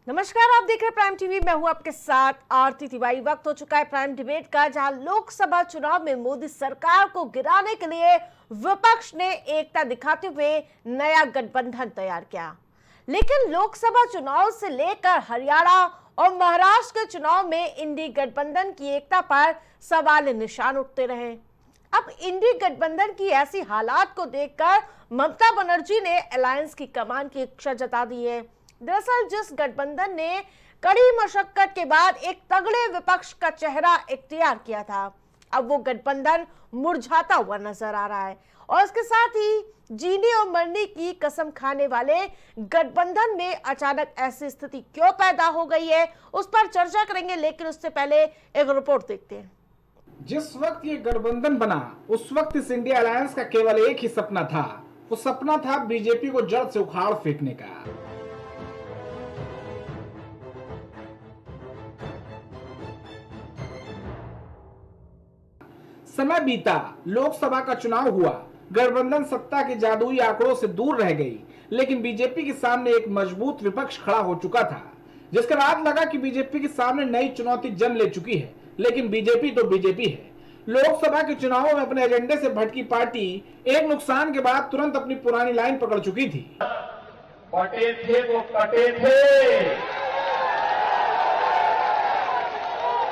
नमस्कार, आप देख रहे हैं प्राइम टीवी। मैं हूं आपके साथ आरती तिवारी। वक्त हो चुका है प्राइम डिबेट का, जहां लोकसभा चुनाव में मोदी सरकार को गिराने के लिए विपक्ष ने एकता दिखाते हुए नया गठबंधन तैयार किया। लेकिन लोकसभा चुनाव से लेकर हरियाणा और महाराष्ट्र के चुनाव में इंडी गठबंधन की एकता पर सवाल निशान उठते रहे। अब इंडी गठबंधन की ऐसी हालात को देखकर ममता बनर्जी ने अलायंस की कमान की इच्छा जता दी है। दरअसल जिस गठबंधन ने कड़ी मशक्कत के बाद एक तगड़े विपक्ष का चेहरा इख्तियार किया था, अब वो गठबंधन मुरझाता हुआ नजर आ रहा है। और इसके साथ ही जीने और मरने की कसम खाने वाले गठबंधन में अचानक ऐसी स्थिति क्यों पैदा हो गई है, उस पर चर्चा करेंगे। लेकिन उससे पहले एक रिपोर्ट देखते हैं। जिस वक्त ये गठबंधन बना उस वक्त इस इंडिया अलायंस का केवल एक ही सपना था। वो सपना था बीजेपी को जड़ से उखाड़ फेंकने का। समय बीता, लोकसभा का चुनाव हुआ, गठबंधन सत्ता के जादुई आंकड़ों से दूर रह गई, लेकिन बीजेपी के सामने एक मजबूत विपक्ष खड़ा हो चुका था, जिसके बाद लगा कि बीजेपी के सामने नई चुनौती जन्म ले चुकी है। लेकिन बीजेपी तो बीजेपी है। लोकसभा के चुनावों में अपने एजेंडे से भटकी पार्टी एक नुकसान के बाद तुरंत अपनी पुरानी लाइन पकड़ चुकी थी। बटे थे वो कटे थे।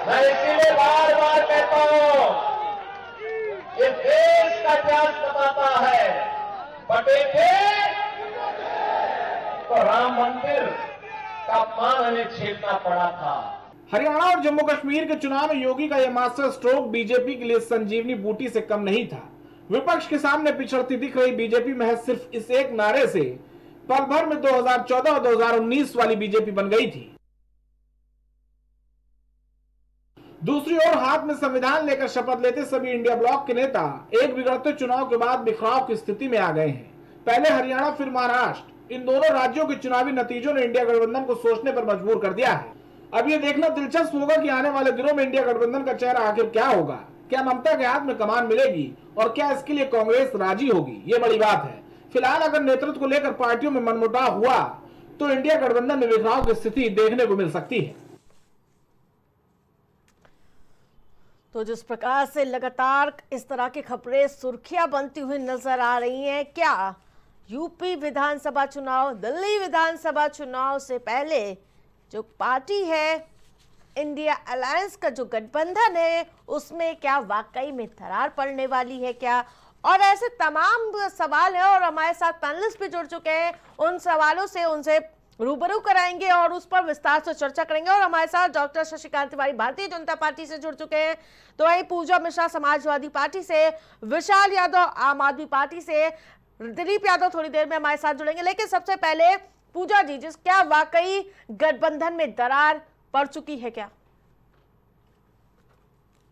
मैं इसीलिए बार बार कहता हूं, ये देश का इतिहास बताता है, बटे थे तो राम मंदिर का अपमान हमें झेलना पड़ा था। हरियाणा और जम्मू कश्मीर के चुनाव में योगी का यह मास्टर स्ट्रोक बीजेपी के लिए संजीवनी बूटी से कम नहीं था। विपक्ष के सामने पिछड़ती दिख रही बीजेपी महज सिर्फ इस एक नारे से पल भर में 2014 और 2019 वाली बीजेपी बन गई थी। दूसरी ओर हाथ में संविधान लेकर शपथ लेते सभी इंडिया ब्लॉक के नेता एक बिगड़ते चुनाव के बाद बिखराव की स्थिति में आ गए हैं। पहले हरियाणा फिर महाराष्ट्र, इन दोनों राज्यों के चुनावी नतीजों ने इंडिया गठबंधन को सोचने पर मजबूर कर दिया है। अब ये देखना दिलचस्प होगा कि आने वाले दिनों में इंडिया गठबंधन का चेहरा आखिर क्या होगा। क्या ममता के हाथ में कमान मिलेगी और क्या इसके लिए कांग्रेस राजी होगी, ये बड़ी बात है। फिलहाल अगर नेतृत्व को लेकर पार्टियों में मनमुटाव हुआ तो इंडिया गठबंधन में बिखराव की स्थिति देखने को मिल सकती है। तो जिस प्रकार से लगातार इस तरह की खबरें सुर्खियां बनती हुई नजर आ रही हैं, क्या यूपी विधानसभा चुनाव, दिल्ली विधानसभा चुनाव से पहले जो पार्टी है इंडिया अलायंस का जो गठबंधन है, उसमें क्या वाकई में दरार पड़ने वाली है क्या? और ऐसे तमाम सवाल है और हमारे साथ पैनलिस्ट भी जुड़ चुके हैं। उन सवालों से उनसे रूबरू कराएंगे और उस पर विस्तार से चर्चा करेंगे। और हमारे साथ डॉक्टर शशिकांत तिवारी भारतीय जनता पार्टी से जुड़ चुके हैं, तो वहीं पूजा मिश्रा समाजवादी पार्टी से, विशाल यादव आम आदमी पार्टी से, दिलीप यादव थोड़ी देर में हमारे साथ जुड़ेंगे। लेकिन सबसे पहले पूजा जी, क्या वाकई गठबंधन में दरार पड़ चुकी है क्या?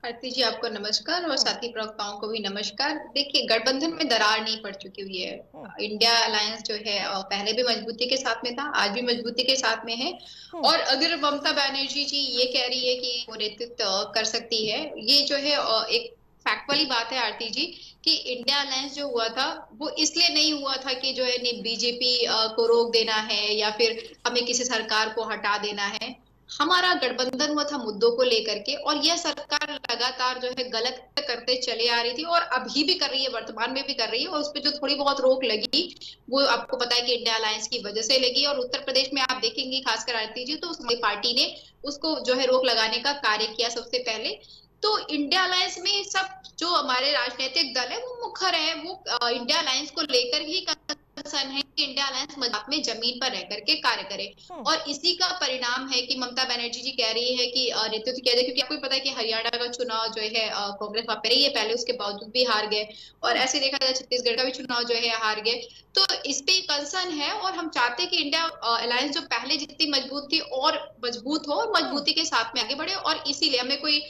आरती जी, आपको नमस्कार और साथी प्रवक्ताओं को भी नमस्कार। देखिए, गठबंधन में दरार नहीं पड़ चुकी हुई है। इंडिया अलायंस जो है पहले भी मजबूती के साथ में था, आज भी मजबूती के साथ में है। और अगर ममता बनर्जी जी ये कह रही है कि वो नेतृत्व कर सकती है, ये जो है एक फैक्ट वाली बात है आरती जी, कि इंडिया अलायंस जो हुआ था वो इसलिए नहीं हुआ था कि जो है बीजेपी को रोक देना है या फिर हमें किसी सरकार को हटा देना है। हमारा गठबंधन हुआ था मुद्दों को लेकर के, और यह सरकार लगातार जो है गलत करते चले आ रही थी और अभी भी कर रही है, वर्तमान में भी कर रही है। और उस पर जो थोड़ी बहुत रोक लगी वो आपको पता है कि इंडिया अलायंस की वजह से लगी। और उत्तर प्रदेश में आप देखेंगे खासकर आरती जी, तो उस पार्टी ने उसको जो है रोक लगाने का कार्य किया सबसे पहले। तो इंडिया अलायंस में सब जो हमारे राजनीतिक दल है वो मुखर है, वो इंडिया अलायंस को लेकर ही कंसर्न है कि इंडिया अलायंस मजाक में जमीन पर रह करके कार्य करे। और इसी का परिणाम है कि ममता बनर्जी जी कह रही है कि नेतृत्व किया जाए, क्योंकि आपको पता है कि हरियाणा का चुनाव जो है कांग्रेस वहां पे रही है पहले, उसके बावजूद भी हार गए। और ऐसे देखा जाए छत्तीसगढ़ का भी चुनाव जो है हार गए। तो इस पे कंसर्न है और हम चाहते हैं कि इंडिया अलायंस जो पहले जितनी मजबूत थी और मजबूत हो और मजबूती के साथ में आगे बढ़े। और इसीलिए हमें कोई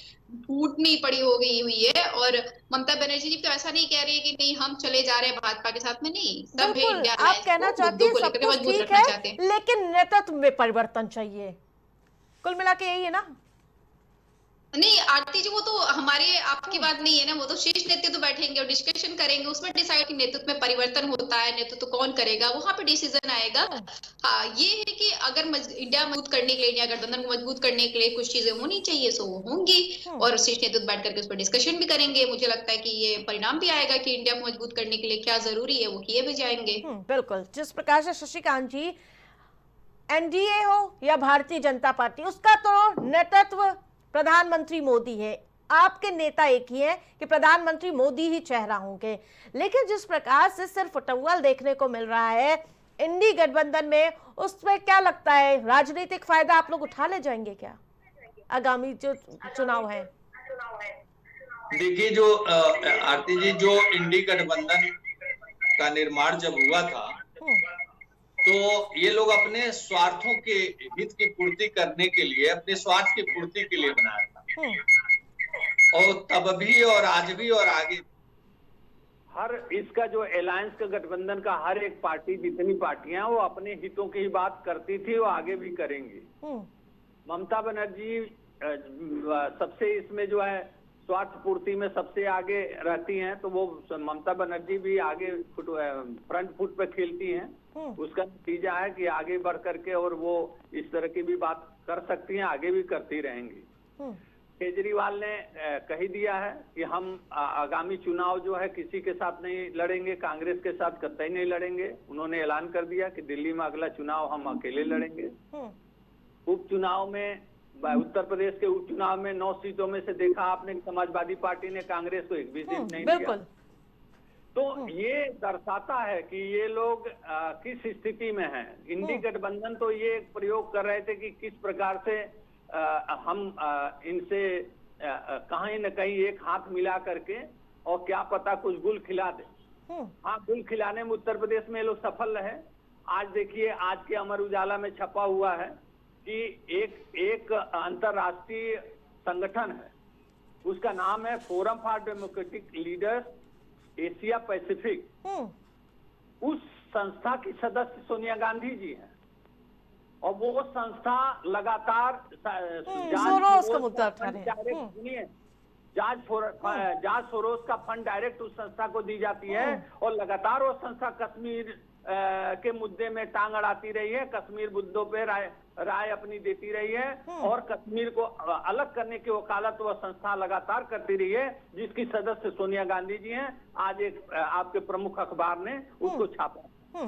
फूट नहीं पड़ी हो गई हुई है। और ममता बनर्जी जी तो ऐसा नहीं कह रही है कि नहीं हम चले जा रहे हैं भाजपा के साथ में, नहीं, सब है इंडिया आप कहना चाहती हैं सब कुछ ठीक है, लेकिन नेतृत्व में परिवर्तन चाहिए, कुल मिला के यही है ना? नहीं आरती जी, वो तो हमारे आपकी बात नहीं है ना, वो तो शीर्ष नेतृत्व तो बैठेंगे और डिस्कशन करेंगे, उसमें डिसाइड कि नेतृत्व में परिवर्तन होता है, नेतृत्व तो कौन करेगा, वहां पे डिसीजन आएगा। हाँ, ये है कि अगर इंडिया मजबूत करने के लिए, इंडिया गठबंधन को मजबूत करने के लिए कुछ चीजें होनी चाहिए, सो वो होंगी और शीर्ष नेतृत्व बैठ करके उस पर डिस्कशन भी करेंगे। मुझे लगता है कि ये परिणाम भी आएगा कि इंडिया को मजबूत करने के लिए क्या जरूरी है, वो किए भी जाएंगे। बिल्कुल। जिस प्रकार से शशिकांत जी, एनडीए हो या भारतीय जनता पार्टी, उसका तो नेतृत्व प्रधानमंत्री मोदी है। आपके नेता एक ही है कि प्रधानमंत्री मोदी ही चेहरा होंगे, लेकिन जिस प्रकार से सिर्फ फुटबॉल देखने को मिल रहा है इंडी गठबंधन में, उसमें क्या लगता है राजनीतिक फायदा आप लोग उठा ले जाएंगे क्या आगामी जो चुनाव है? देखिए, जो आरती जी, जो इंडी गठबंधन का निर्माण जब हुआ था तो ये लोग अपने स्वार्थों के हित की पूर्ति करने के लिए, अपने स्वार्थ की पूर्ति के लिए बनाया था। और तब भी और आज भी और आगे हर इसका जो अलायंस का गठबंधन का हर एक पार्टी, जितनी पार्टियां, वो अपने हितों की ही बात करती थी, वो आगे भी करेंगी। ममता बनर्जी सबसे इसमें जो है स्वार्थ पूर्ति में सबसे आगे रहती हैं, तो वो ममता बनर्जी भी आगे फ्रंट फुट पे खेलती हैं। उसका नतीजा है कि आगे बढ़ करके और वो इस तरह की भी बात कर सकती हैं, आगे भी करती रहेंगी। केजरीवाल ने कह दिया है कि हम आगामी चुनाव जो है किसी के साथ नहीं लड़ेंगे, कांग्रेस के साथ कतई नहीं लड़ेंगे। उन्होंने ऐलान कर दिया कि दिल्ली में अगला चुनाव हम अकेले लड़ेंगे। उपचुनाव में, उत्तर प्रदेश के उपचुनाव में 9 सीटों में से देखा आपने समाजवादी पार्टी ने कांग्रेस को एक भी सीट नहीं दिया। तो ये दर्शाता है कि ये लोग किस स्थिति में हैं। इंडी गठबंधन तो ये एक प्रयोग कर रहे थे कि किस प्रकार से हम इनसे कहीं न कहीं एक हाथ मिला करके और क्या पता कुछ गुल खिला दे। हाँ, गुल खिलाने में उत्तर प्रदेश में ये लोग सफल रहे। आज देखिए, आज के अमर उजाला में छपा हुआ है कि एक अंतरराष्ट्रीय संगठन है, उसका नाम है forum for democratic leaders Asia Pacific. उस संस्था की सदस्य सोनिया गांधी जी हैं और वो संस्था लगातार जॉर्ज सोरोस का फंड डायरेक्ट उस संस्था को दी जाती है और लगातार वो संस्था कश्मीर के मुद्दे में टांग अड़ाती रही है, कश्मीर मुद्दों पे राय अपनी देती रही है और कश्मीर को अलग करने की वकालत वह संस्था लगातार करती रही है, जिसकी सदस्य सोनिया गांधी जी हैं। आज एक आपके प्रमुख अखबार ने उसको छापा।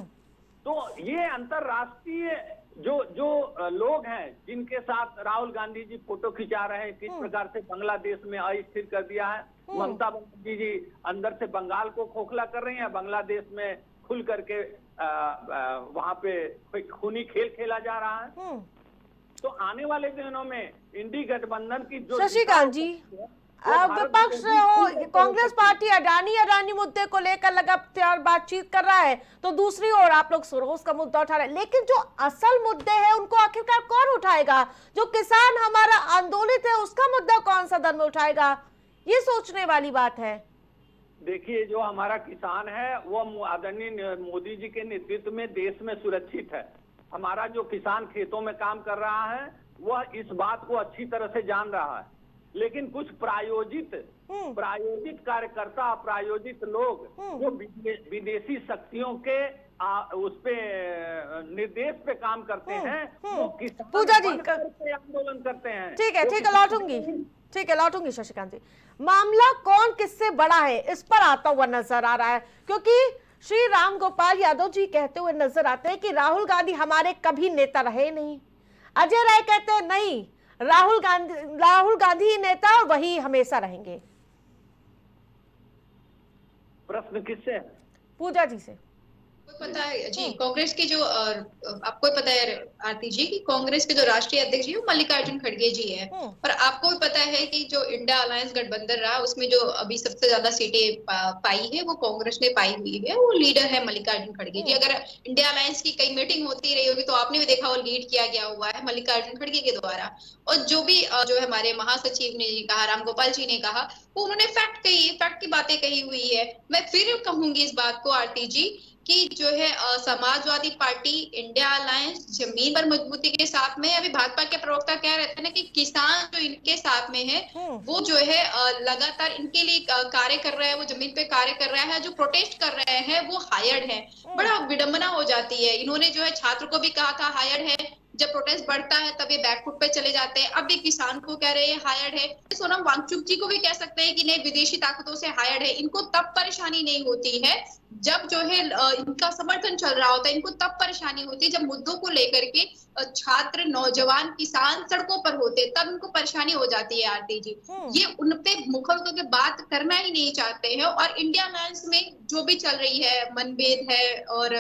तो ये अंतरराष्ट्रीय जो लोग हैं जिनके साथ राहुल गांधी जी फोटो खिंचा रहे हैं, किस प्रकार से बांग्लादेश में अस्थिर कर दिया है। ममता बनर्जी जी अंदर से बंगाल को खोखला कर रही हैं, बांग्लादेश में खुल करके वहां पे खूनी खेल खेला जा रहा है। तो आने वाले दिनों में इंडी गठबंधन की जो शशिकांत जी, विपक्ष हो, कांग्रेस पार्टी अडानी मुद्दे को लेकर लगातार बातचीत कर रहा है, तो दूसरी ओर आप लोग सोरोस का मुद्दा उठा रहे हैं, लेकिन जो असल मुद्दे हैं उनको आखिरकार कौन उठाएगा? जो किसान हमारा आंदोलित है उसका मुद्दा कौन सदन में उठाएगा? ये सोचने वाली बात है। देखिए, जो हमारा किसान है वो आदरणीय मोदी जी के नेतृत्व में देश में सुरक्षित है। हमारा जो किसान खेतों में काम कर रहा है वह इस बात को अच्छी तरह से जान रहा है, लेकिन कुछ प्रायोजित कार्यकर्ता, प्रायोजित लोग जो विदेशी शक्तियों के उस पे निर्देश पे काम करते हैं, वो किसान पूजा जी आंदोलन करते हैं। ठीक है, लौटूंगी शशिकांत जी। मामला कौन किससे बड़ा है इस पर आता हुआ नजर आ रहा है, क्योंकि श्री राम गोपाल यादव जी कहते हुए नजर आते हैं कि राहुल गांधी हमारे कभी नेता रहे नहीं। अजय राय कहते हैं नहीं, राहुल गांधी ही नेता और वही हमेशा रहेंगे। प्रश्न किससे है? पूजा जी से। पता है जी, कांग्रेस के जो आपको पता है आरती जी की कांग्रेस के जो राष्ट्रीय अध्यक्ष जी वो मल्लिकार्जुन खड़गे जी है, और आपको भी पता है कि जो इंडिया अलायंस गठबंधन रहा उसमें जो अभी सबसे ज्यादा सीटें पाई है वो कांग्रेस ने पाई हुई है, वो लीडर है मल्लिकार्जुन खड़गे जी। अगर इंडिया अलायंस की कई मीटिंग होती रही होगी तो आपने भी देखा वो लीड किया गया हुआ है मल्लिकार्जुन खड़गे के द्वारा। और जो भी जो है हमारे महासचिव ने कहा, राम गोपाल जी ने कहा, वो उन्होंने फैक्ट की बातें कही हुई है। मैं फिर कहूंगी इस बात को आरती जी कि जो है समाजवादी पार्टी, इंडिया अलायंस, जमीन पर मजबूती के साथ में। अभी भाजपा के प्रवक्ता कह रहे थे ना कि किसान जो इनके साथ में है वो जो है लगातार इनके लिए कार्य कर रहा है, वो जमीन पे कार्य कर रहा है। जो प्रोटेस्ट कर रहे हैं वो हायर्ड है। बड़ा विडंबना हो जाती है। इन्होंने जो है छात्र को भी कहा था हायर्ड है, जब प्रोटेस्ट बढ़ता है तब ये बैकफुट पे चले जाते हैं। अब भी किसान को कह रहे हैं हायर्ड है। सोनम वांगचुक जी को भी कह सकते हैं कि नहीं, विदेशी ताकतों से हायर्ड है। इनको तब परेशानी नहीं होती है जब जो है इनका समर्थन चल रहा होता है, इनको तब परेशानी होती है जब मुद्दों को लेकर के छात्र, नौजवान, किसान सड़कों पर होते, तब इनको परेशानी हो जाती है। आरती जी, ये उन पे मुखर होकर के बात करना ही नहीं चाहते हैं। और इंडिया अलायंस में जो भी चल रही है, मनभेद है और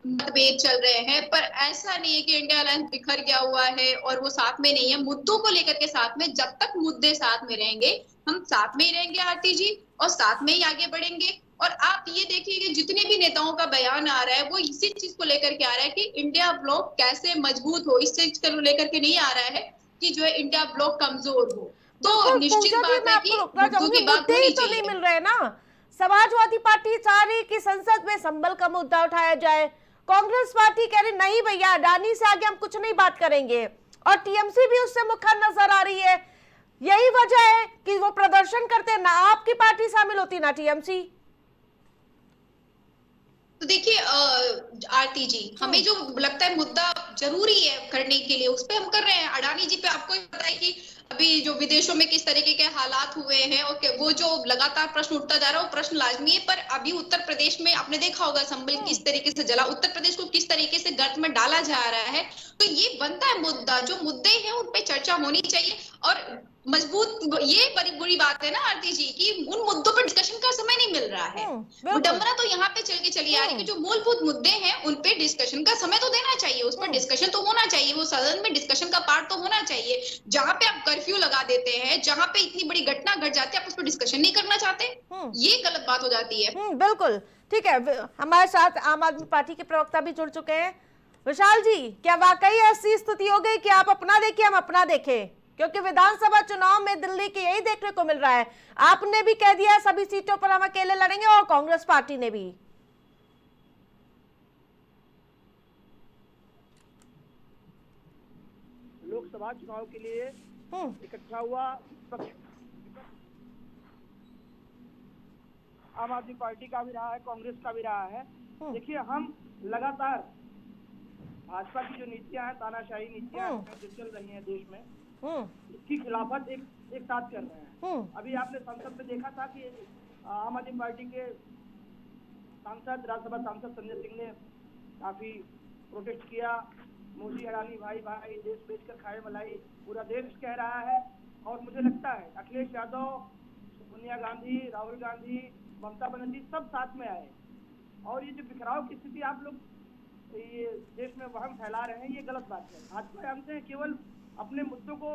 मतभेद चल रहे हैं, पर ऐसा नहीं है कि इंडिया अलायंस बिखर गया हुआ है और वो साथ में नहीं है। मुद्दों को लेकर के साथ में, जब तक मुद्दे साथ में रहेंगे हम साथ में ही रहेंगे आरती जी, और साथ में ही आगे बढ़ेंगे। और आप ये देखिए कि जितने भी नेताओं का बयान आ रहा है वो इसी चीज को लेकर के आ रहा है कि इंडिया ब्लॉक कैसे मजबूत हो। इस चीज को लेकर के नहीं आ रहा है कि जो है इंडिया ब्लॉक कमजोर हो। तो निश्चित बात है कि मुद्दों की बात होनी तो नहीं चाहिए। मिल रहे ना। समाजवादी पार्टी चाह रही कि संसद में संबल का मुद्दा उठाया जाए, कांग्रेस पार्टी कह रही नहीं भैया अडानी से आगे हम कुछ नहीं बात करेंगे, और टीएमसी भी उससे मुखर नजर आ रही है। यही वजह है कि वो प्रदर्शन करते, ना आपकी पार्टी शामिल होती ना टीएमसी। तो देखिए आरती जी, हमें जो लगता है मुद्दा जरूरी है करने के लिए उस पे हम कर रहे हैं। अडानी जी पे आपको पता है कि अभी जो विदेशों में किस तरीके के हालात हुए हैं और वो जो लगातार प्रश्न उठता जा रहा है वो प्रश्न लाजमी है। पर अभी उत्तर प्रदेश में आपने देखा होगा संबल किस तरीके से जला, उत्तर प्रदेश को किस तरीके से गर्त में डाला जा रहा है। तो ये बनता है मुद्दा, जो मुद्दे हैं उन पे चर्चा होनी चाहिए और मजबूत। ये बड़ी बुरी बात है ना आरती जी कि उन मुद्दों पर डिस्कशन का समय नहीं मिल रहा है। विडंबना तो यहाँ पे चल के चली आ रही है कि जो मूलभूत मुद्दे हैं उन पे डिस्कशन का समय तो देना चाहिए, उस पर डिस्कशन तो होना चाहिए, वो सदन में डिस्कशन का पार्ट तो होना चाहिए। जहां पे आप कर्फ्यू लगा देते हैं, जहां पे इतनी बड़ी घटना घट जाती है, आप उस पर डिस्कशन नहीं करना चाहते, ये गलत बात हो जाती है। बिल्कुल ठीक है। हमारे साथ आम आदमी पार्टी के प्रवक्ता भी जुड़ चुके हैं। विशाल जी, क्या वाकई ऐसी स्थिति हो गई कि आप अपना देखिए हम अपना देखें? क्योंकि विधानसभा चुनाव में दिल्ली के यही देखने को मिल रहा है। आपने भी कह दिया सभी सीटों पर हम अकेले लड़ेंगे और कांग्रेस पार्टी ने भी। लोकसभा चुनाव के लिए इकट्ठा हुआ पक्ष आम आदमी पार्टी का भी रहा है, कांग्रेस का भी रहा है। देखिए, हम लगातार भाजपा की जो नीतियां हैं, तानाशाही नीतियां जो चल रही हैं देश में, इसकी खिलाफत एक साथ कर रहे हैं। अभी आपने संसद में देखा था कि आम आदमी पार्टी के सांसद, राज्यसभा सांसद संजय सिंह ने काफी प्रोटेस्ट किया। मोदी अडानी भाई भाई, देश बेचकर खाए मलाई, पूरा देश कह रहा है। और मुझे लगता है अखिलेश यादव, सोनिया गांधी, राहुल गांधी, ममता बनर्जी सब साथ में आए। और ये जो बिखराव की स्थिति आप लोग ये देश में वहम फैला रहे हैं, ये गलत बात है। भाजपा हमसे केवल अपने मुद्दों को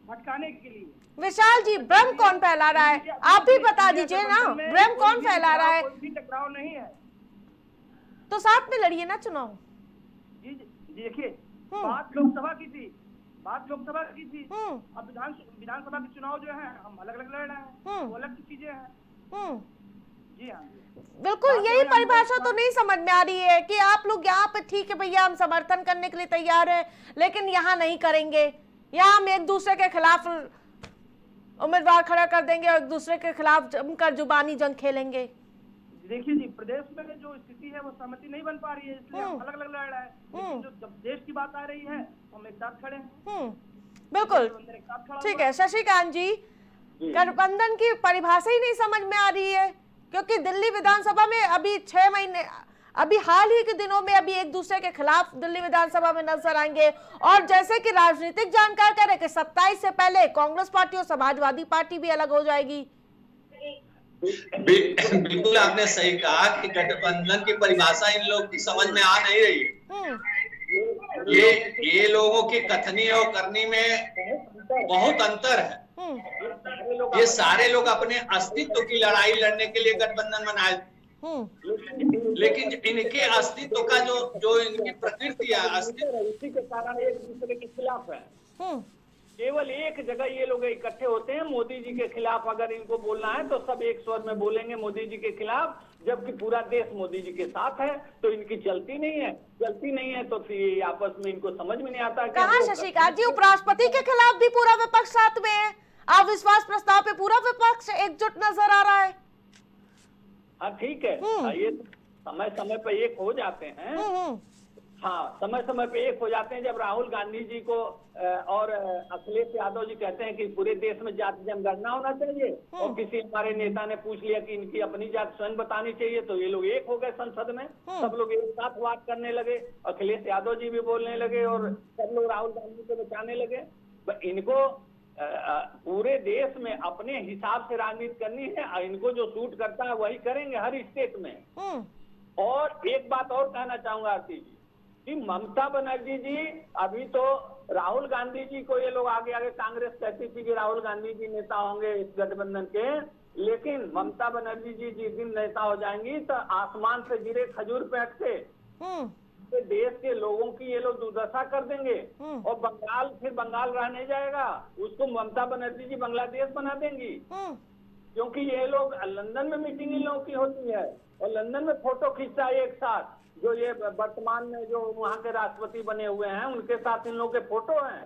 भटकाने के लिए। विशाल जी, भ्रम कौन फैला रहा है? आप ही बता दीजिए ना, भ्रम कौन फैला रहा है? कोई टकराव नहीं है, तो साथ में लड़िए ना चुनाव। जी देखिए, बात लोकसभा की थी, अब विधानसभा के चुनाव जो है हम अलग अलग लड़ रहे हैं, वो अलग चीजें हैं। जी हाँ, बिल्कुल यही परिभाषा तो नहीं समझ में आ रही है कि आप लोग यहाँ पे ठीक है भैया हम समर्थन करने के लिए तैयार हैं, लेकिन यहाँ नहीं करेंगे, यहाँ हम एक दूसरे के खिलाफ उम्मीदवार खड़ा कर देंगे और एक दूसरे के खिलाफ जमकर जुबानी जंग खेलेंगे। देखिए जी, प्रदेश में जो स्थिति है वो सहमति नहीं बन पा रही है, इसलिए हम अलग अलग लड़ रहे हैं। लेकिन जो जब देश की बात आ रही है हम एक साथ खड़े हैं। बिल्कुल ठीक है। शशिकांत जी, गठबंधन की परिभाषा ही नहीं समझ में आ रही है, क्योंकि दिल्ली विधानसभा में अभी 6 महीने, अभी हाल ही के दिनों में अभी एक दूसरे के खिलाफ दिल्ली विधानसभा में नजर आएंगे। और जैसे कि राजनीतिक जानकार कह रहे कि 27 से पहले कांग्रेस पार्टी और समाजवादी पार्टी भी अलग हो जाएगी। बिल्कुल आपने सही कहा कि गठबंधन की परिभाषा इन लोगों की समझ में आ नहीं रही। ये लोगों की कथनी और करनी में बहुत अंतर है। ये सारे लोग अपने अस्तित्व की लड़ाई लड़ने के लिए गठबंधन बनाए, लेकिन इनके अस्तित्व का जो इनकी प्रकृति है, अस्तित्व उसी के कारण एक दूसरे के खिलाफ है। केवल एक जगह ये लोग इकट्ठे होते हैं, मोदी जी के खिलाफ अगर इनको बोलना है तो सब एक स्वर में बोलेंगे मोदी जी के खिलाफ। जबकि पूरा देश मोदी जी के साथ है, तो इनकी चलती नहीं है तो फिर ये आपस में इनको समझ में नहीं आता कि कहाँ शशिकांत जी, उपराष्ट्रपति के खिलाफ भी पूरा विपक्ष साथ में है, अविश्वास प्रस्ताव पे पूरा विपक्ष एकजुट नजर आ रहा है। हाँ ठीक है, ये समय समय पे एक हो जाते हैं। हाँ, समय समय पे एक हो जाते हैं। जब राहुल गांधी जी को और अखिलेश यादव जी कहते हैं कि पूरे देश में जाति जनगणना होना चाहिए, और किसी हमारे नेता ने पूछ लिया कि इनकी अपनी जाति स्वयं बतानी चाहिए, तो ये लोग एक हो गए संसद में, सब लोग एक साथ बात करने लगे, अखिलेश यादव जी भी बोलने लगे और सब लोग राहुल गांधी को बचाने लगे। इनको पूरे देश में अपने हिसाब से राजनीति करनी है, इनको जो सूट करता है वही करेंगे हर स्टेट में। और एक बात और कहना चाहूंगा आरती जी, कि ममता बनर्जी जी, अभी तो राहुल गांधी जी को ये लोग आगे कांग्रेस कहती थी कि राहुल गांधी जी नेता होंगे इस गठबंधन के, लेकिन ममता बनर्जी जी जिस दिन नेता हो जाएंगी तो आसमान से गिरे खजूर पे अटके देश के लोगों की ये लोग दुर्दशा कर देंगे, और बंगाल फिर बंगाल रह नहीं जाएगा, उसको ममता बनर्जी जी बांग्लादेश बना देंगी। क्योंकि ये लोग लंदन में मीटिंग इन लोगों की होती है, और लंदन में फोटो खींचता है एक साथ, जो ये वर्तमान में जो वहाँ के राष्ट्रपति बने हुए हैं उनके साथ इन लोगों के फोटो हैं,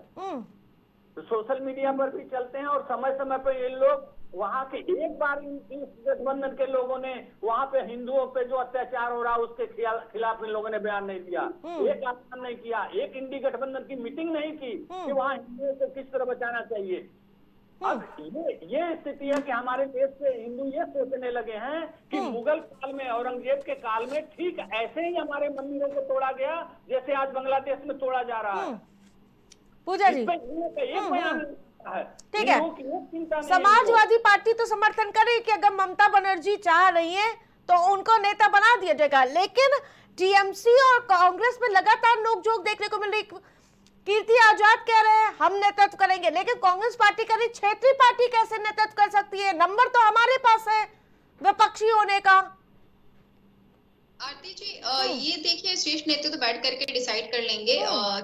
तो सोशल मीडिया पर भी चलते हैं। और समय समय पर ये लोग वहाँ के, एक बार इस गठबंधन के लोगों ने वहाँ पे हिंदुओं पे जो अत्याचार हो रहा है उसके खिलाफ इन लोगों ने बयान नहीं दिया, एक आह्वान नहीं किया, एक इंडी गठबंधन की मीटिंग नहीं की कि वहाँ हिंदुओं को किस तरह बचाना चाहिए। अब ये स्थिति है कि हमारे देश के हिंदू ये सोचने लगे हैं कि मुगल काल में, औरंगजेब के काल में ठीक ऐसे ही हमारे मंदिरों को तोड़ा गया जैसे आज बांग्लादेश में तोड़ा जा रहा है। पूजा जी, ठीक है, समाजवादी पार्टी तो समर्थन करे कि अगर ममता बनर्जी चाह रही है तो उनको नेता बना दिया जाएगा, लेकिन टीएमसी और कांग्रेस में लगातार नोकझोंक देखने को मिल रही। कीर्ति आजाद कह रहे हैं हम नेतृत्व करेंगे, लेकिन कांग्रेस पार्टी कह रही क्षेत्रीय पार्टी कैसे नेतृत्व कर सकती है, नंबर तो हमारे पास है विपक्षी होने का। आरती जी, ये देखिए शीर्ष नेतृत्व बैठ करके डिसाइड कर लेंगे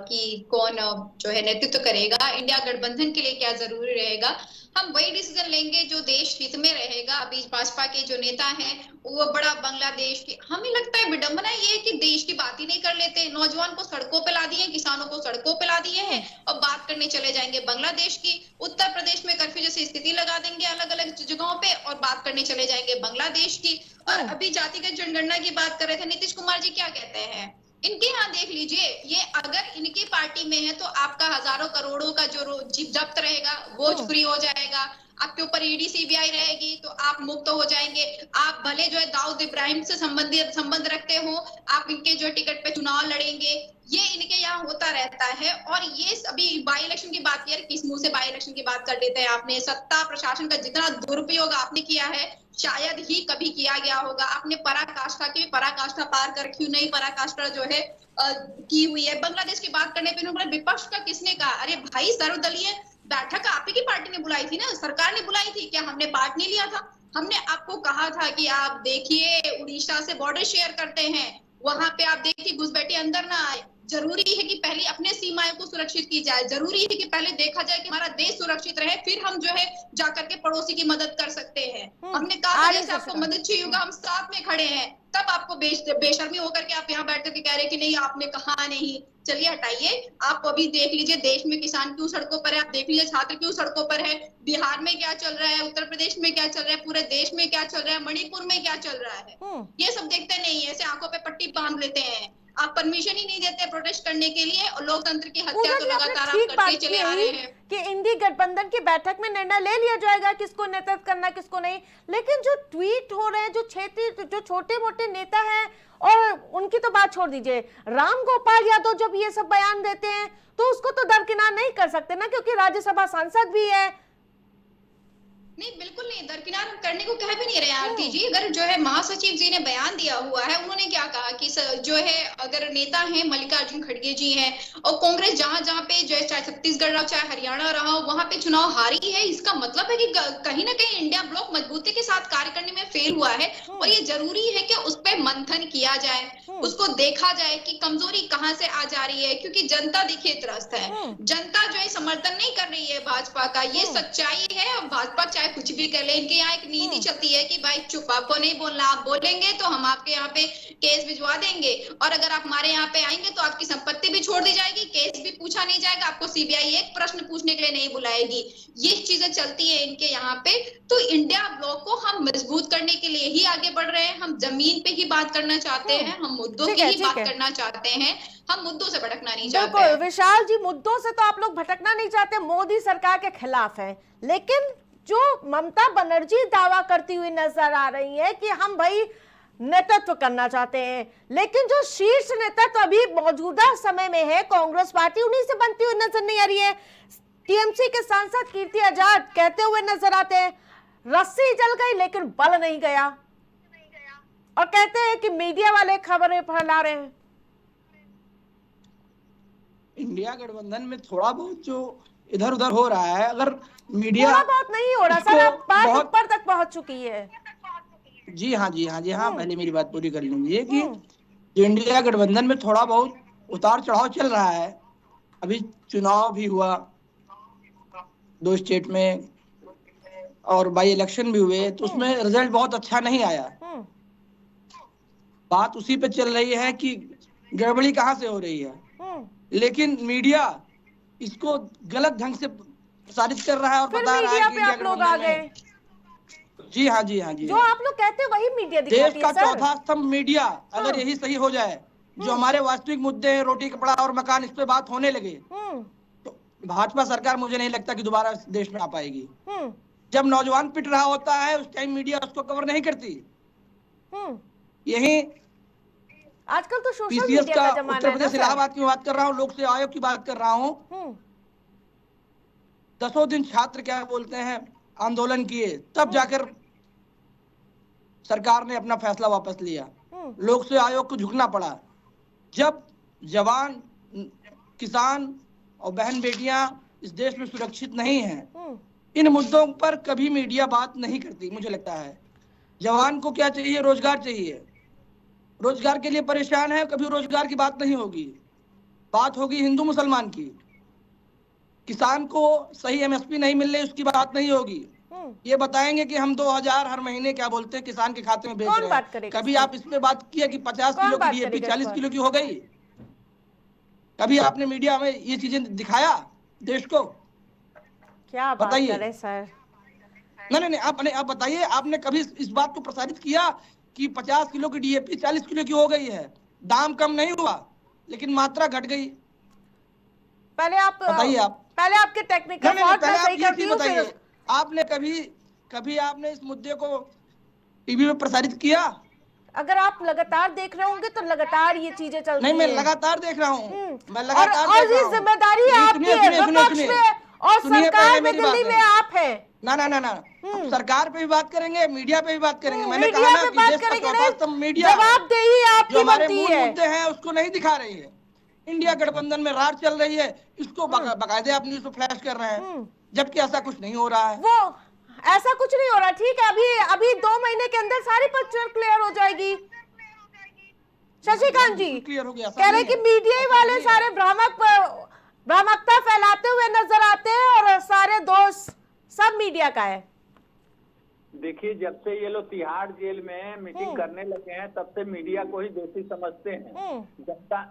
कि कौन जो है नेतृत्व करेगा, इंडिया गठबंधन के लिए क्या जरूरी रहेगा। हम वही डिसीजन लेंगे जो देश हित में रहेगा। अभी भाजपा के जो नेता हैं वो बड़ा बांग्लादेश की, हमें लगता है विडंबना ये है कि देश की बात ही नहीं कर लेते, नौजवान को सड़कों पे ला दिए, किसानों को सड़कों पे ला दिए हैं, और बात करने चले जाएंगे बांग्लादेश की। उत्तर प्रदेश में कर्फ्यू जैसी स्थिति लगा देंगे अलग अलग जगहों पे, और बात करने चले जाएंगे बांग्लादेश की। और अभी जातिगत जनगणना की बात कर रहे थे, नीतीश कुमार जी क्या कहते हैं, इनके यहाँ देख लीजिए, ये अगर इनकी पार्टी में है तो आपका हजारों करोड़ों का जो जब्त रहेगा वो फ्री हो जाएगा, आपके ऊपर ईडी सीबीआई रहेगी तो आप मुक्त हो जाएंगे। आप भले जो है दाऊद इब्राहिम से संबंध रखते हो, आप इनके जो टिकट पे चुनाव लड़ेंगे, ये इनके यहाँ होता रहता है। और ये अभी बाई इलेक्शन की बात की, किस मुंह से बाई इलेक्शन की बात कर देते हैं आपने। सत्ता प्रशासन का जितना दुरुपयोग आपने किया है शायद ही कभी किया गया होगा। आपने पराकाष्ठा की पराकाष्ठा पार कर, क्यों नहीं पराकाष्ठा जो है की हुई है। बांग्लादेश की बात करने पे उन्होंने विपक्ष का किसने कहा, अरे भाई सर्वदलीय बैठक आप ही की पार्टी ने बुलाई थी ना, सरकार ने बुलाई थी, क्या हमने पार्ट नहीं लिया था? हमने आपको कहा था कि आप देखिए उड़ीसा से बॉर्डर शेयर करते हैं, वहां पे आप देखिए घुसपैठी अंदर ना आए। जरूरी है कि पहले अपने सीमाएं को सुरक्षित की जाए, जरूरी है कि पहले देखा जाए कि हमारा देश सुरक्षित रहे, फिर हम जो है जाकर के पड़ोसी की मदद कर सकते हैं। हमने कहा जैसे आपको मदद चाहिए होगा हम साथ में खड़े हैं, तब आपको बेशर्मी होकर के आप यहाँ बैठ करके कह रहे हैं कि नहीं आपने कहा नहीं। चलिए हटाइए, आप अभी देख लीजिए देश में किसान क्यों सड़कों पर है, आप देख लीजिए छात्र क्यों सड़कों पर है, बिहार में क्या चल रहा है, उत्तर प्रदेश में क्या चल रहा है, पूरे देश में क्या चल रहा है, मणिपुर में क्या चल रहा है, ये सब देखते नहीं है, ऐसे आंखों पे पट्टी बांध लेते हैं। आप परमिशन ही नहीं देते प्रोटेस्ट करने के लिए, और लोकतंत्र की हत्या तो लगातार आप करते चले आ रहे हैं कि इंडी गठबंधन की बैठक में निर्णय ले लिया जाएगा किसको नेतृत्व करना किसको नहीं। लेकिन जो ट्वीट हो रहे हैं, जो क्षेत्रीय जो छोटे मोटे नेता हैं, और उनकी तो बात छोड़ दीजिए, राम गोपाल यादव जब ये सब बयान देते हैं तो उसको तो दरकिनार नहीं कर सकते ना, क्योंकि राज्यसभा सांसद भी है। नहीं बिल्कुल नहीं, दरकिनार हम करने को कह भी नहीं रहे आरती जी। अगर जो है महासचिव जी ने बयान दिया हुआ है, उन्होंने क्या कहा कि जो है अगर नेता हैं मल्लिकार्जुन खड़गे जी हैं, और कांग्रेस जहां जहां पे जो है चाहे छत्तीसगढ़ रहा चाहे हरियाणा रहा हो वहां पे चुनाव हारी है, इसका मतलब है कि कहीं ना कहीं इंडिया ब्लॉक मजबूती के साथ कार्य करने में फेल हुआ है। और ये जरूरी है कि उस पर मंथन किया जाए, उसको देखा जाए कि कमजोरी कहाँ से आ जा रही है, क्योंकि जनता देखिए त्रस्त है, जनता जो है समर्थन नहीं कर रही है भाजपा का, ये सच्चाई है। भाजपा चाहे कुछ भी कर ले, इनके यहाँ एक नीति चलती है कि भाई चुप, आपको नहीं बोलना, आप बोलेंगे तो हम आपके यहाँ पे केस भिजवा देंगे, और अगर आप हमारे यहाँ पे आएंगे तो आपकी संपत्ति भी छोड़ दी जाएगी, केस भी पूछा नहीं जाएगा, आपको सीबीआई एक प्रश्न पूछने के लिए नहीं बुलाएगी। ये चीजें चलती है इनके यहाँ पे। तो इंडिया ब्लॉक को हम मजबूत करने के लिए ही आगे बढ़ रहे हैं। हम जमीन पे ही बात करना चाहते हैं, हम मुद्दों की ही बात करना चाहते हैं, हम मुद्दों से भटकना नहीं चाहते। बिल्कुल विशाल जी, मुद्दों से तो आप लोग भटकना नहीं चाहते, मोदी सरकार के खिलाफ है, लेकिन जो ममता बनर्जी दावा करती हुई नजर आ रही है कि हम भाई नेतृत्व करना चाहते हैं, लेकिन जो शीर्ष नेतृत्व अभी मौजूदा समय में है कांग्रेस पार्टी, उन्हीं से बनती हुई नजर नहीं आ रही है। टीएमसी के सांसद कीर्ति आजाद कहते हुए नजर आते हैं रस्सी जल गई लेकिन बल नहीं गया, और कहते हैं कि मीडिया वाले खबरें फैला रहे हैं। इंडिया गठबंधन में थोड़ा बहुत जो इधर उधर हो रहा है, अगर मीडिया थोड़ा बहुत नहीं हो रहा सर, अब बात ऊपर तक पहुंच चुकी है। जी हाँ, पहले मेरी बात पूरी कर लीजिए कि जो इंडिया गठबंधन में थोड़ा बहुत उतार चढ़ाव चल रहा है। अभी चुनाव भी हुआ 2 स्टेट में और बाई इलेक्शन भी हुए, तो उसमें रिजल्ट बहुत अच्छा नहीं आया। बात उसी पे चल रही है कि गड़बड़ी कहाँ से हो रही है, लेकिन मीडिया इसको गलत ढंग से प्रसारित कर रहा है और बता रहा है कि आप लोग आ गए। जी हाँ, जो आप लोग कहते हैं वही मीडिया दिखाती है। देश का चौथा स्तंभ मीडिया, अगर यही सही हो जाए, जो हमारे वास्तविक मुद्दे हैं, रोटी कपड़ा और मकान, इस पे बात होने लगे, तो भाजपा सरकार मुझे नहीं लगता कि दोबारा देश में आ पाएगी। जब नौजवान पिट रहा होता है उस टाइम मीडिया उसको कवर नहीं करती। यही आजकल तो सोशल पीसीएस मीडिया का का जमाना उत्तर है ना प्रदेश इलाहाबाद की बात कर रहा हूँ, लोक सेवा आयोग की बात कर रहा हूँ। 10 दिन छात्र क्या बोलते हैं आंदोलन किए, तब जाकर सरकार ने अपना फैसला वापस लिया। लोक सेवा आयोग को झुकना पड़ा। जब जवान, किसान और बहन बेटियां इस देश में सुरक्षित नहीं हैं, इन मुद्दों पर कभी मीडिया बात नहीं करती। मुझे लगता है जवान को क्या चाहिए, रोजगार चाहिए, रोजगार के लिए परेशान है, कभी रोजगार की बात नहीं होगी। बात होगी हिंदू मुसलमान की। किसान को सही एमएसपी नहीं मिल रही, उसकी बात नहीं होगी। ये बताएंगे कि हम 2000 हर महीने क्या बोलते हैं किसान के खाते में भेज रहे हैं। कभी आप इस पे बात किया कि 50 किलो की डीएपी 40 किलो की हो गई? कभी आपने मीडिया में ये चीजें दिखाया देश को? क्या बताइए सर? नहीं, आप बताइए, आपने कभी इस बात को प्रसारित किया कि 50 किलो की डीएपी 40 किलो की हो गई है? दाम कम नहीं हुआ, लेकिन मात्रा घट गई। पहले आप बताइए, पहले आपके टेक्निकल फॉल्ट मैं सही करती हूं। फिर आपने कभी आपने इस मुद्दे को टीवी में प्रसारित किया? अगर आप लगातार देख रहे होंगे तो लगातार ये चीजें चलती नहीं, मैं लगातार देख रहा हूँ, मैं लगातार देख रहा हूँ। जिम्मेदारी आपकी है, विपक्ष में और सरकार में, दिल्ली में आप है। ना, सरकार पे भी बात करेंगे, मीडिया पे भी बात करेंगे। मैंने कहा ना कि देश का चौथा स्तंभ मीडिया है, जो हमारे मूल मुद्दे हैं उसको नहीं दिखा रही है। इंडिया गठबंधन में रार चल रही है, इसको बाकायदे आप न्यूज़ पे फ्लैश कर रहे हैं, जबकि ऐसा कुछ नहीं हो रहा है। वो ऐसा कुछ नहीं हो रहा, ठीक है। अभी 2 महीने के अंदर सारी पिक्चर क्लियर हो जाएगी। शशिकांत जी क्लियर हो गया, कह रहे कि मीडिया ही वाले सारे भ्रामकता फैलाते हुए नजर आते हैं और सारे दोष सब मीडिया का है। देखिए, जब से ये लोग तिहाड़ जेल में मीटिंग करने लगे हैं, तब से मीडिया को ही दोषी समझते हैं।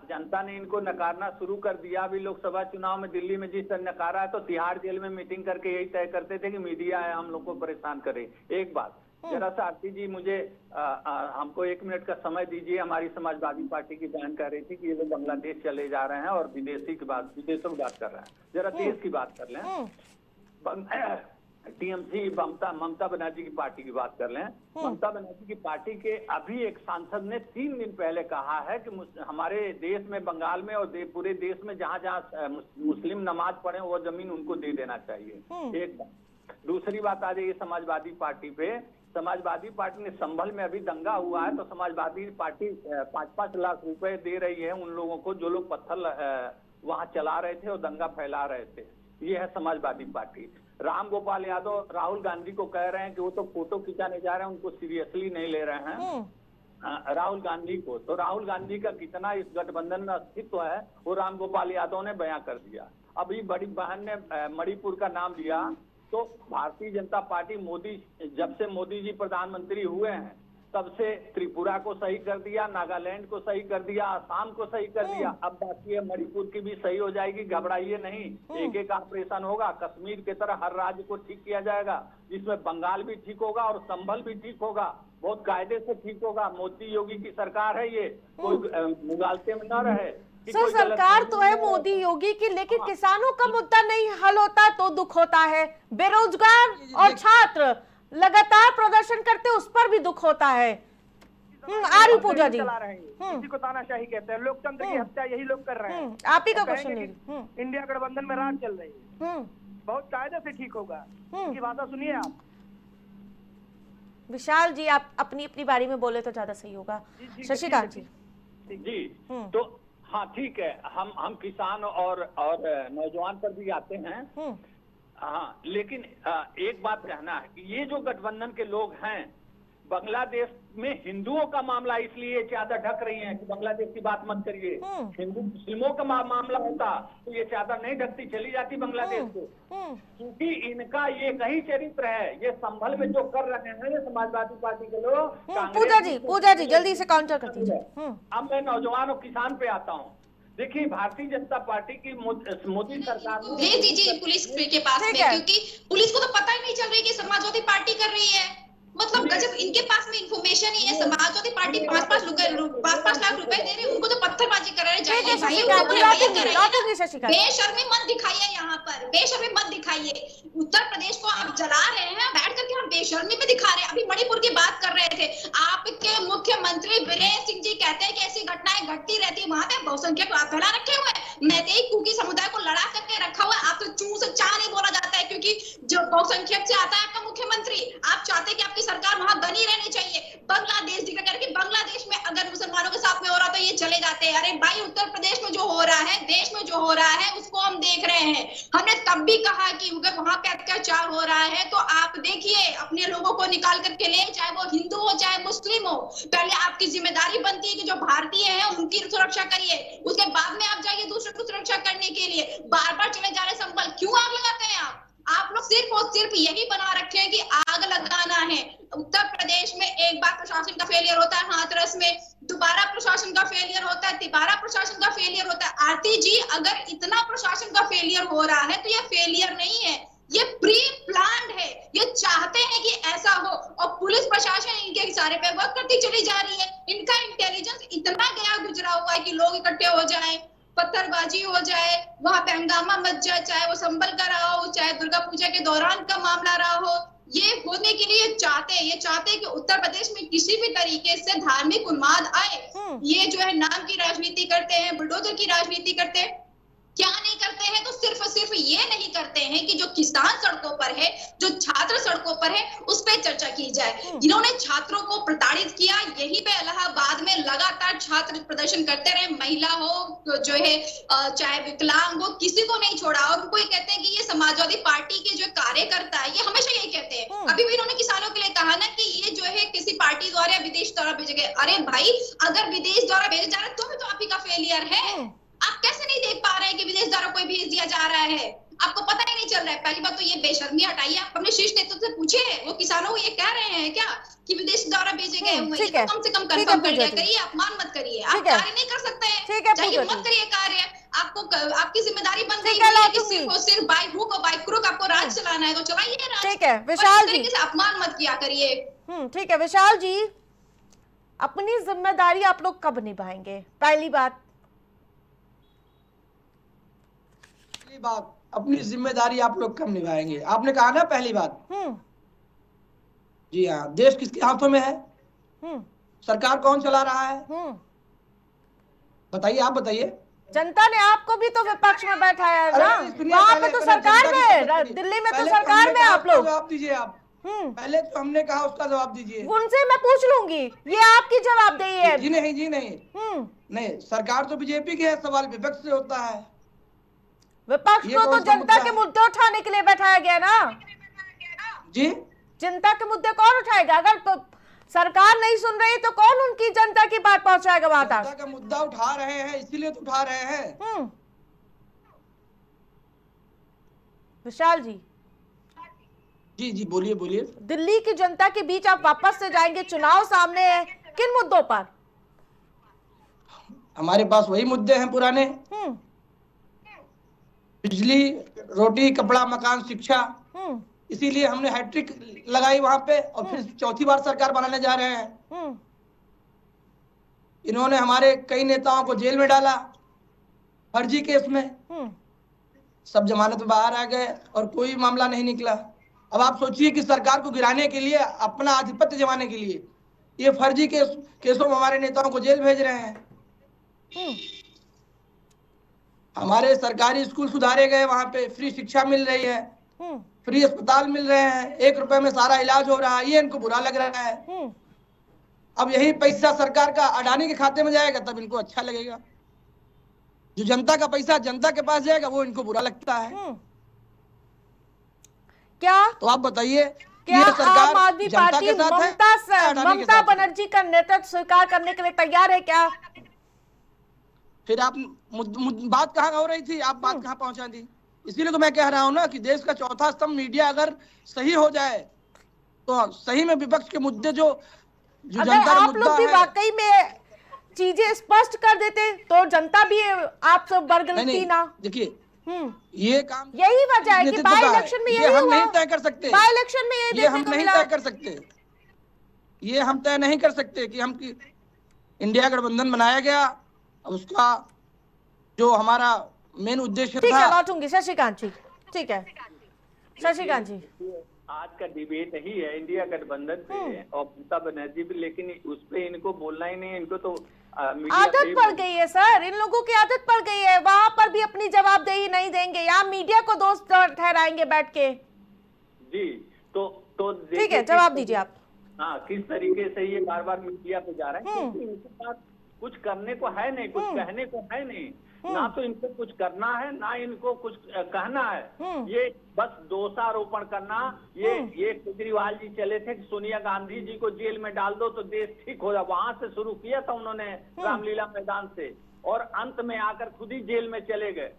जनता ने इनको नकारना शुरू कर दिया। अभी लोकसभा चुनाव में दिल्ली में जिस तरह नकारा है, तो तिहाड़ जेल में मीटिंग करके यही तय करते थे कि मीडिया है, हम लोग को परेशान करे। एक बात जरा सा आरती जी, मुझे हमको 1 मिनट का समय दीजिए। हमारी समाजवादी पार्टी की बहन कह रही थी कि ये लोग बांग्लादेश चले जा रहे हैं और विदेशों की बात कर रहे हैं। जरा देश की बात कर लें। टीएमसी ममता बनर्जी की पार्टी की बात कर लें। ममता बनर्जी की पार्टी के अभी एक सांसद ने 3 दिन पहले कहा है कि हमारे देश में, बंगाल में और पूरे देश में जहां जहां मुस्लिम नमाज पढ़े वो जमीन उनको दे देना चाहिए। एक बात। दूसरी बात आ जाइए समाजवादी पार्टी पे। समाजवादी पार्टी ने संभल में अभी दंगा हुआ है, तो समाजवादी पार्टी 5-5 लाख रुपए दे रही है उन लोगों को जो लोग पत्थर वहां चला रहे थे और दंगा फैला रहे थे। ये है समाजवादी पार्टी। राम गोपाल यादव राहुल गांधी को कह रहे हैं कि वो तो फोटो खिंचाने जा रहे हैं, उनको सीरियसली नहीं ले रहे हैं राहुल गांधी को। तो राहुल गांधी का कितना इस गठबंधन में अस्तित्व है वो राम गोपाल यादव ने बयां कर दिया। अभी बड़ी बहन ने मणिपुर का नाम लिया तो भारतीय जनता पार्टी मोदी, जब से मोदी जी प्रधानमंत्री हुए हैं तब से त्रिपुरा को सही कर दिया, नागालैंड को सही कर दिया, असम को सही कर दिया। अब बाकी है मणिपुर की भी सही हो जाएगी, घबराइए नहीं। एक एक ऑपरेशन होगा, कश्मीर की तरह हर राज्य को ठीक किया जाएगा, जिसमें बंगाल भी ठीक होगा और संभल भी ठीक होगा, बहुत कायदे से ठीक होगा। मोदी योगी की सरकार है ये, कोई मुगालते में न रहे। सर सरकार तो है मोदी योगी की, लेकिन किसानों का मुद्दा नहीं हल होता तो दुख होता है। बेरोजगार और छात्र लगातार प्रदर्शन करते, उस पर भी दुख होता है। आर्य पूजा जी, इसी को तानाशाही कहते हैं, लोकतंत्र की हत्या यही लोग कर रहे हैं। आप ही का क्वेश्चन ले। इंडिया गठबंधन में राज चल रही है, बहुत कायदे से ठीक होगा। इनकी भाषा सुनिए आप। विशाल जी, आप अपनी अपनी बारी में बोले तो ज्यादा सही होगा। शशिकांत जी। जी, तो हाँ ठीक है, हम किसान और नौजवान पर भी आते हैं। हाँ, लेकिन एक बात कहना है कि ये जो गठबंधन के लोग हैं, बांग्लादेश में हिंदुओं का मामला इसलिए चादर ढक रही हैं कि बांग्लादेश की बात मत करिए। हिंदू मुस्लिमों का मामला होता तो ये चादर नहीं ढकती, चली जाती बांग्लादेश को। क्योंकि इनका ये कहीं चरित्र है, ये संभल में जो कर रहे हैं समाजवादी पार्टी के लोग। पूजा जी जल्दी से काउंटर कर दीजिए। अब मैं नौजवान और किसान पे आता हूँ। देखिए, भारतीय जनता पार्टी की मोदी सरकार भेज दीजिए पुलिस के पास में, क्योंकि पुलिस को तो पता ही नहीं चल रही कि समाजवादी पार्टी कर रही है। मतलब गजब, इनके पास में इंफॉर्मेशन ही है। समाजवादी पार्टी 5-5 लाख रुपए दे रही है, उनको तो पत्थरबाजी कर रहे हैं। बेशर्मी मत दिखाइए, यहाँ पर बेशर्मी मत दिखाइए। उत्तर प्रदेश को आप जला रहे हैं, बैठ करके हम बेशर्मी में दिखा रहे हैं। अभी मणिपुर की बात कर रहे थे, आपके मुख्यमंत्री बीरेन्द्र सिंह जी कहते हैं कि ऐसी घटनाएं घटती रहती है। वहां पे बहुसंख्यक फैला रखे हुए हैं, मैतेई कुकी समुदाय को लड़ा करके रखा हुआ है। आप तो चू से चा नहीं बोला जाता है, क्योंकि जो बहुसंख्यक से आता है आपका मुख्यमंत्री। आप चाहते हैं कि आपकी सरकार वहां बनी रहनी चाहिए। बांग्लादेश जिक्र करके, बांग्लादेश में अगर मुसलमानों के साथ में हो रहा तो ये चले जाते हैं। अरे भाई, उत्तर प्रदेश में जो हो रहा है, देश में जो हो रहा है, उसको हम देख रहे हैं। हमने तब भी कहा कि अगर वहां पे अत्याचार हो रहा है तो आप देखिए, अपने लोगों को निकाल करके ले, चाहे वो हिंदू हो चाहे मुस्लिम हो। पहले आपकी जिम्मेदारी बनती है कि जो भारतीय है उनकी सुरक्षा करिए, उसके बाद में आप जाइए दूसरों की सुरक्षा करने के लिए। बार बार चले जा रहे संभल, क्यों आग लगाते हैं आप लोग? सिर्फ और सिर्फ यही बना रखे हैं कि आग लगाना है। उत्तर प्रदेश में एक बार प्रशासन का फेलियर होता है, हाथरस में दोबारा प्रशासन का फेलियर होता है, तिबारा प्रशासन का फेलियर होता है। आरती जी, अगर इतना प्रशासन का फेलियर हो रहा है तो ये फेलियर नहीं है, ये प्री प्लान्ड है। ये चाहते हैं कि ऐसा हो, और पुलिस प्रशासन इनके इशारे पे वर्क करती चली जा रही है। इनका इंटेलिजेंस इतना गया गुजरा हुआ है कि लोग इकट्ठे हो जाएं, पत्थरबाजी हो जाए, वहां पे हंगामा मच जाए, चाहे वो संभल का रहा हो, चाहे दुर्गा पूजा के दौरान का मामला रहा हो। ये होने के लिए चाहते हैं कि उत्तर प्रदेश में किसी भी तरीके से धार्मिक उन्माद आए। ये जो है नाम की राजनीति करते हैं, बुलडोजर की राजनीति करते हैं। क्या नहीं करते हैं तो सिर्फ ये नहीं करते हैं कि जो किसान सड़कों पर है, जो छात्र सड़कों पर है, उस पर चर्चा की जाए। जिन्होंने छात्रों को प्रताड़ित किया, यही पे इलाहाबाद में लगातार छात्र प्रदर्शन करते रहे। महिला हो जो है, चाहे विकलांग हो, किसी को नहीं छोड़ा। और उनको ये कहते हैं कि ये समाजवादी पार्टी के जो कार्यकर्ता है, ये हमेशा यही कहते हैं। अभी भी इन्होंने किसानों के लिए कहा ना कि ये जो है किसी पार्टी द्वारा विदेश द्वारा भेजे गए। अरे भाई, अगर विदेश द्वारा भेजे जा रहे हैं तो भी तो आप ही का फेलियर है। आप कैसे नहीं देख पा रहे हैं कि विदेश द्वारा कोई भेज दिया जा रहा है? आपको पता ही नहीं चल रहा है। पहली बात तो ये बेशर्मी हटाइए। आप अपने शीर्ष नेतृत्व से पूछे, वो किसानों को ये कह रहे हैं क्या कि विदेश द्वारा भेजे गए हुए? ये तो कम से कम कंफर्म कर लिया करिए, अपमान मत करिए। आप कार्य नहीं कर सकते हैं, चाहिए मत करिए कार्य। आपको आपकी जिम्मेदारी बन गई है कि सिर्फ बाय हुक और बाय क्रुक आपको राज चलाना है, तो चलाइए राज। ठीक है विशाल जी, अपमान मत किया करिए। ठीक है विशाल जी, अपनी जिम्मेदारी आप लोग कब निभाएंगे? पहली बात अपनी जिम्मेदारी आप लोग कब निभाएंगे? आपने कहा ना पहली बात। जी हाँ, देश किसके हाथों में है? सरकार कौन चला रहा है? बताइए, आप बताइए। जनता ने आपको भी तो विपक्ष में बैठाया है ना, वहाँ पे तो सरकार में, दिल्ली में तो सरकार में आप लोग। जवाब दीजिए आप। पहले तो हमने कहा उसका जवाब दीजिए। उनसे मैं पूछ लूंगी, ये आपकी जवाबदेही है। जी नहीं, जी नहीं, नहीं, सरकार तो बीजेपी की है, सवाल विपक्ष से होता है। विपक्ष को तो जनता के मुद्दे उठाने के लिए बैठाया गया ना जी। जनता के मुद्दे कौन उठाएगा? अगर तो सरकार नहीं सुन रही तो कौन उनकी जनता की बात पहुंचाएगा वहां तक? जनता का मुद्दा उठा रहे हैं, इसीलिए तो उठा रहे हैं। विशाल जी, जी जी, बोलिए बोलिए। दिल्ली की जनता के बीच आप वापस से जाएंगे, चुनाव सामने है, किन मुद्दों पर? हमारे पास वही मुद्दे हैं पुराने, बिजली, रोटी, कपड़ा, मकान, शिक्षा। इसीलिए हमने हैट्रिक लगाई वहां पे, और फिर चौथी बार सरकार बनाने जा रहे हैं। इन्होंने हमारे कई नेताओं को जेल में डाला फर्जी केस में, सब जमानत में बाहर आ गए और कोई मामला नहीं निकला। अब आप सोचिए कि सरकार को गिराने के लिए, अपना आधिपत्य जमाने के लिए, ये फर्जी केसों में हमारे नेताओं को जेल भेज रहे हैं। हमारे सरकारी स्कूल सुधारे गए, वहां पे फ्री शिक्षा मिल रही है, फ्री अस्पताल मिल रहे हैं, 1 रुपए में सारा इलाज हो रहा है। ये इनको बुरा लग रहा है। अब यही पैसा सरकार का अडानी के खाते में जाएगा, तब इनको अच्छा लगेगा। जो जनता का पैसा जनता के पास जाएगा, वो इनको बुरा लगता है। क्या तो आप बताइए, क्या ये सरकार आम आदमी जनता पार्टी के साथ है, अडानी के ममता साथ है? बनर्जी का नेतृत्व स्वीकार करने के लिए तैयार है क्या? फिर आप बात कहाँ हो रही थी, आप बात कहाँ पहुंचा दी? इसीलिए तो मैं कह रहा हूं ना कि देश का चौथा स्तंभ मीडिया अगर सही हो जाए, तो सही में विपक्ष के मुद्दे जो अगर जनता का आप मुद्दा लोग भी है, वाकई में चीजें स्पष्ट कर देते तो जनता भी आप सब बरगलती ना। देखिए, ये काम यही वजह है कि नेतृत्व बाई का है। इलेक्शन में ये यही हम हुआ। नहीं तय कर सकते, बाई इलेक्शन में ये देखने हम को नहीं मिला। तय कर सकते, ये हम तय नहीं कर सकते कि हम इंडिया गठबंधन बनाया गया, उसका जो हमारा मेन उद्देश्य ठीक है, था। लौटूंगी शशिकांत जी। ठीक है शशिकांत जी, आज का डिबेट ही है इंडिया गठबंधन पे और ममता बनर्जी भी, लेकिन उस पे इनको बोलना ही नहीं। इनको तो मीडिया आदत पड़ गई है सर, इन लोगों की आदत पड़ गई है। वहां पर भी अपनी जवाबदेही नहीं देंगे, यहाँ मीडिया को दोस्त ठहराएंगे बैठ के। जी, तो ठीक है, जवाब दीजिए आप। हाँ, किस तरीके से ये बार बार मीडिया पे जा रहे हैं, क्योंकि इनके पास कुछ करने को है नहीं, कुछ कहने को है नहीं। ना तो इनको कुछ करना है, ना इनको कुछ कहना है। ये बस दोषारोपण करना। ये केजरीवाल जी चले थे कि सोनिया गांधी जी को जेल में डाल दो तो देश ठीक हो जाए, वहां से शुरू किया था उन्होंने, रामलीला मैदान से, और अंत में आकर खुद ही जेल में चले गए।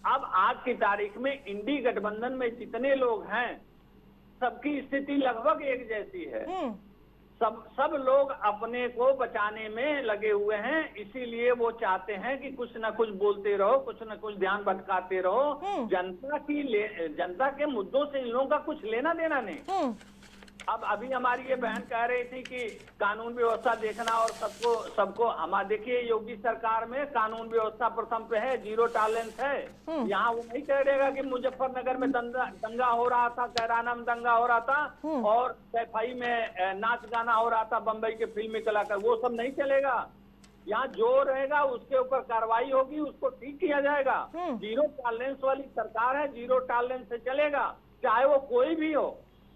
अब आज की तारीख में इंडी गठबंधन में जितने लोग हैं, सबकी स्थिति लगभग एक जैसी है। सब लोग अपने को बचाने में लगे हुए हैं, इसीलिए वो चाहते हैं कि कुछ न कुछ बोलते रहो, कुछ न कुछ ध्यान भटकाते रहो। जनता के मुद्दों से इन लोगों का कुछ लेना देना नहीं। अब अभी हमारी ये बहन कह रही थी कि कानून व्यवस्था देखना और सबको हमारे, देखिए योगी सरकार में कानून व्यवस्था प्रथम पे है, 0 टॉलरेंस है। यहाँ वो नहीं कह देगा कि मुजफ्फरनगर में दंगा हो रहा था, कैराना में दंगा हो रहा था और सैफई में नाच गाना हो रहा था, बम्बई के फिल्मी कलाकार, वो सब नहीं चलेगा। यहाँ जो रहेगा उसके ऊपर कार्रवाई होगी, उसको ठीक किया जाएगा। 0 टॉलरेंस वाली सरकार है, 0 टॉलरेंस से चलेगा, चाहे वो कोई भी हो।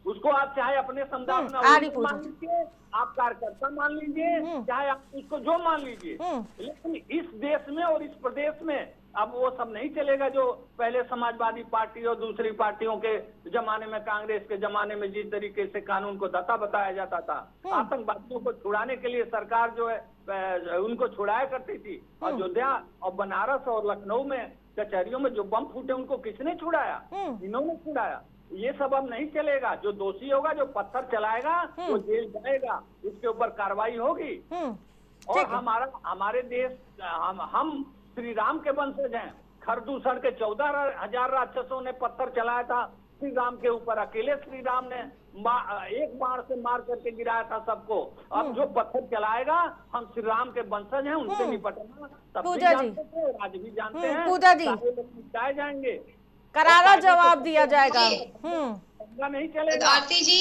उसको आप चाहे अपने समुदाय में मान लीजिए, आप कार्यकर्ता मान लीजिए, चाहे आप उसको जो मान लीजिए, लेकिन इस देश में और इस प्रदेश में अब वो सब नहीं चलेगा जो पहले समाजवादी पार्टी और दूसरी पार्टियों के जमाने में, कांग्रेस के जमाने में जिस तरीके से कानून को दत्ता बताया जाता था। आतंकवादियों को छुड़ाने के लिए सरकार जो है उनको छुड़ाया करती थी। अयोध्या और बनारस और लखनऊ में कचहरियों में जो बम फूटे, उनको किसने छुड़ाया? इन्होंने छुड़ाया। ये सब अब नहीं चलेगा। जो दोषी होगा, जो पत्थर चलाएगा, वो जेल जाएगा, उसके ऊपर कार्रवाई होगी। और हमारे देश, हम श्री राम के वंशज हैं। खरदूसर के 14,000 राक्षसों ने पत्थर चलाया था श्री राम के ऊपर, अकेले श्री राम ने एक बाण से मार करके गिराया था सबको। अब जो पत्थर चलाएगा, हम श्री राम के वंशज हैं, उनसे निपटना तब भी जानते थे और आज भी जानते हैं। पूजा जी, निपटाए जाएंगे, करारा जवाब दिया जाएगा। नहीं चलेगा। आरती जी,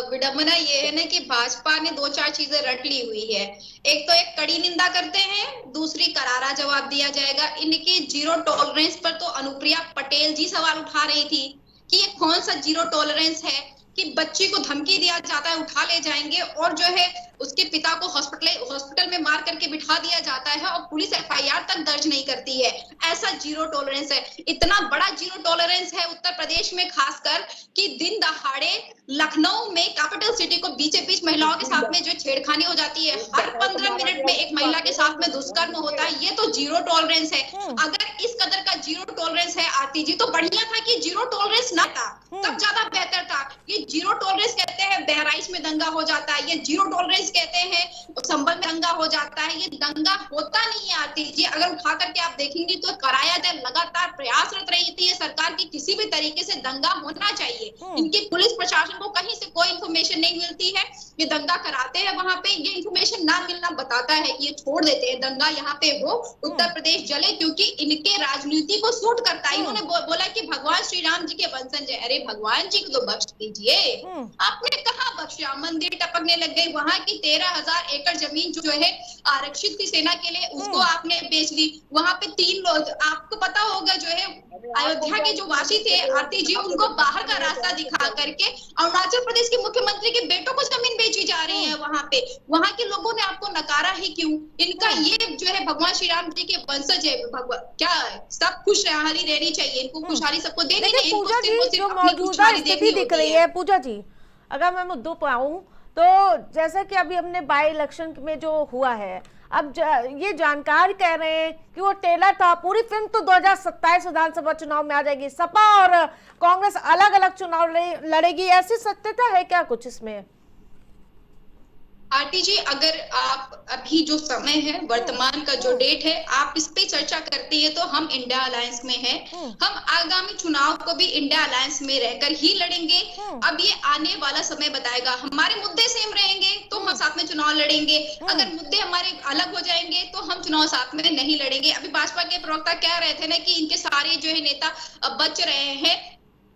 विडंबना ये है ना कि भाजपा ने 2-4 चीजें रट ली हुई है। एक तो एक कड़ी निंदा करते हैं, दूसरी करारा जवाब दिया जाएगा। इनके 0 टॉलरेंस पर तो अनुप्रिया पटेल जी सवाल उठा रही थी कि ये कौन सा 0 टॉलरेंस है कि बच्ची को धमकी दिया जाता है, उठा ले जाएंगे, और जो है उसके पिता को हॉस्पिटल में मार करके बिठा दिया जाता है और पुलिस FIR तक दर्ज नहीं करती है। ऐसा 0 टॉलरेंस है। इतना बड़ा 0 टॉलरेंस है उत्तर प्रदेश में, खासकर कि दिन दहाड़े लखनऊ में, कैपिटल सिटी को बीचे बीच महिलाओं के साथ में जो छेड़खानी हो जाती है, हर 15 मिनट में एक महिला के साथ में दुष्कर्म होता है। ये तो 0 टॉलरेंस है। अगर इस कदर का 0 टॉलरेंस है आरती जी, तो बढ़िया था कि 0 टॉलरेंस ना था, तब बहुत ज्यादा बेहतर था। ये जीरो टॉलरेंस कहते हैं बहराइच में दंगा हो जाता है, ये जीरो टॉलरेंस कहते हैं संभल में दंगा हो जाता है। ये दंगा होता नहीं है आरती जी, अगर उठा करके आप देखेंगे तो कराया जाए, लगातार प्रयासरत रही थी ये सरकार की किसी भी तरीके से दंगा होना चाहिए। इनके पुलिस प्रशासन को कहीं से कोई इंफॉर्मेशन नहीं मिलती है, ये दंगा कराते हैं वहां पे, ये इंफॉर्मेशन ना मिलना बताता है कि ये छोड़ देते हैं दंगा यहाँ पे हो, उत्तर प्रदेश जले, क्योंकि इनके राजनीति को सूट करता है। इन्होंने बोला कि भगवान श्री राम जी के वंशज है, अरे भगवान जी को तो बख्श दीजिए, आपने कहाँ बख्शा? मंदिर टपकने लग गई, वहां की 13,000 एकड़ जमीन जो है आरक्षित थी सेना के लिए, उसको आपने बेच दी। वहां पे 3 लोग, आपको पता होगा जो है अयोध्या के जो वासी थे आरती जी, उनको बाहर का रास्ता दिखा करके अरुणाचल प्रदेश के मुख्यमंत्री के बेटों को जमीन बेची जा रही है वहां पे। वहां के लोगों ने आपको नकारा ही क्यों? इनका ये जो है भगवान श्री राम जी के वंशज है, भगवान क्या सब खुशहाली रहनी चाहिए, इनको खुशहाली सबको देनी चाहिए। पूजा जी, जो मौजूदा स्थिति दिख रही है, पूजा जी अगर मैं मुद्दों पर आऊं तो जैसा कि अभी हमने बाई इलेक्शन में जो हुआ है, अब ये जानकार कह रहे हैं कि वो टेलर था, पूरी फिल्म तो 2027 विधानसभा चुनाव में आ जाएगी, सपा और कांग्रेस अलग अलग चुनाव लड़ेगी, ऐसी सत्यता है क्या कुछ इसमें? आरती जी, अगर आप अभी जो समय है, वर्तमान का जो डेट है, आप इस पे चर्चा करती है तो हम इंडिया अलायंस में हैं। हम आगामी चुनाव को भी इंडिया अलायंस में रहकर ही लड़ेंगे। अब ये आने वाला समय बताएगा, हमारे मुद्दे सेम रहेंगे तो हम साथ में चुनाव लड़ेंगे, अगर मुद्दे हमारे अलग हो जाएंगे तो हम चुनाव साथ में नहीं लड़ेंगे। अभी भाजपा के प्रवक्ता कह रहे थे ना कि इनके सारे जो है नेता बच रहे हैं,